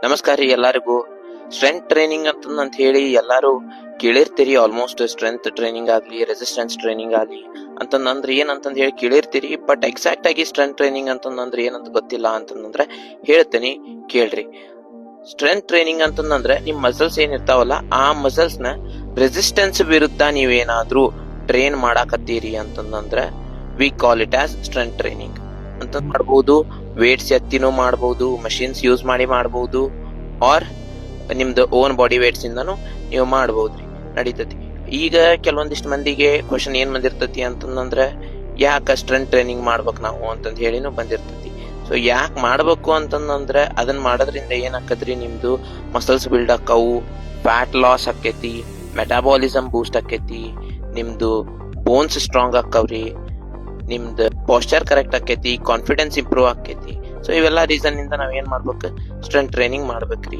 ನಮಸ್ಕಾರ ರೀ ಎಲ್ಲರಿಗೂ. ಸ್ಟ್ರೆಂತ್ ಟ್ರೈನಿಂಗ್ ಅಂತ ಹೇಳಿ ಎಲ್ಲಾರು ಕೇಳಿರ್ತೀರಿ. ಆಲ್ಮೋಸ್ಟ್ ಸ್ಟ್ರೆಂತ್ ಟ್ರೈನಿಂಗ್ ಆಗ್ಲಿ, ರೆಸಿಸ್ಟೆನ್ಸ್ ಟ್ರೈನಿಂಗ್ ಆಗ್ಲಿ ಅಂತಂದ್ರೆ ಏನಂತಂದ್ ಹೇಳಿ ಕೇಳಿರ್ತೀರಿ. ಬಟ್ ಎಕ್ಸಾಕ್ಟ್ ಆಗಿ ಸ್ಟ್ರೆಂತ್ ಟ್ರೈನಿಂಗ್ ಅಂತಂದ್ರೆ ಏನಂತ ಗೊತ್ತಿಲ್ಲ ಅಂತಂದ್ರೆ ಹೇಳ್ತೇನೆ, ಕೇಳ್ರಿ. ಸ್ಟ್ರೆಂತ್ ಟ್ರೈನಿಂಗ್ ಅಂತಂದ್ರೆ ನಿಮ್ ಮಸಲ್ಸ್ ಏನಿರ್ತಾವಲ್ಲ, ಆ ಮಸಲ್ಸ್ ನ ರೆಸಿಸ್ಟೆನ್ಸ್ ವಿರುದ್ಧ ನೀವೇನಾದ್ರೂ ಟ್ರೈನ್ ಮಾಡಾಕತ್ತೀರಿ ಅಂತಂದ್ರೆ we call it as strength training ಅಂತ ಮಾಡ್ಬೋದು. ವೇಟ್ಸ್ ಎತ್ತಿನೂ ಮಾಡ್ಬೋದು, ಮಷಿನ್ಸ್ ಯೂಸ್ ಮಾಡಿ ಮಾಡ್ಬೋದು, ಆರ್ ನಿಮ್ದು ಓನ್ ಬಾಡಿ ವೇಟ್ಸ್ ಇಂದನು ನೀವು ಮಾಡ್ಬೋದ್ರಿ, ನಡೀತತಿ. ಈಗ ಕೆಲವೊಂದಿಷ್ಟು ಮಂದಿಗೆ ಕ್ವಶನ್ ಏನ್ ಬಂದಿರ್ತತಿ ಅಂತಂದ್ರೆ, ಯಾಕ ಸ್ಟ್ರೆಂತ್ ಟ್ರೈನಿಂಗ್ ಮಾಡ್ಬೇಕು ನಾವು ಅಂತಂದ್ ಹೇಳಿನೂ ಬಂದಿರ್ತತಿ. ಸೊ ಯಾಕೆ ಮಾಡ್ಬೇಕು ಅಂತಂದ್ರೆ, ಅದನ್ನ ಮಾಡೋದ್ರಿಂದ ಏನ್ ಆಕತ್ರಿ, ನಿಮ್ದು ಮಸಲ್ಸ್ ಬಿಲ್ಡ್ ಆಕ್ಕವು, ಫ್ಯಾಟ್ ಲಾಸ್ ಆಕೈತಿ, ಮೆಟಾಬಾಲಿಸಮ್ ಬೂಸ್ಟ್ ಆಕೈತಿ, ನಿಮ್ದು ಬೋನ್ಸ್ ಸ್ಟ್ರಾಂಗ್ ಆಕ್ಕವ್ರಿ, ನಿಮ್ದು ಪಾಸ್ಚರ್ ಕರೆಕ್ಟ್ ಆಕೈತಿ, ಕಾನ್ಫಿಡೆನ್ಸ್ ಇಂಪ್ರೂವ್ ಆಕೈತಿ. ಸೊ ಇವೆಲ್ಲ ರೀಸನ್ ಇಂದ ನಾವ್ ಏನ್ ಮಾಡ್ಬೇಕು, ಸ್ಟ್ರೆಂತ್ ಟ್ರೈನಿಂಗ್ ಮಾಡ್ಬೇಕ್ರಿ.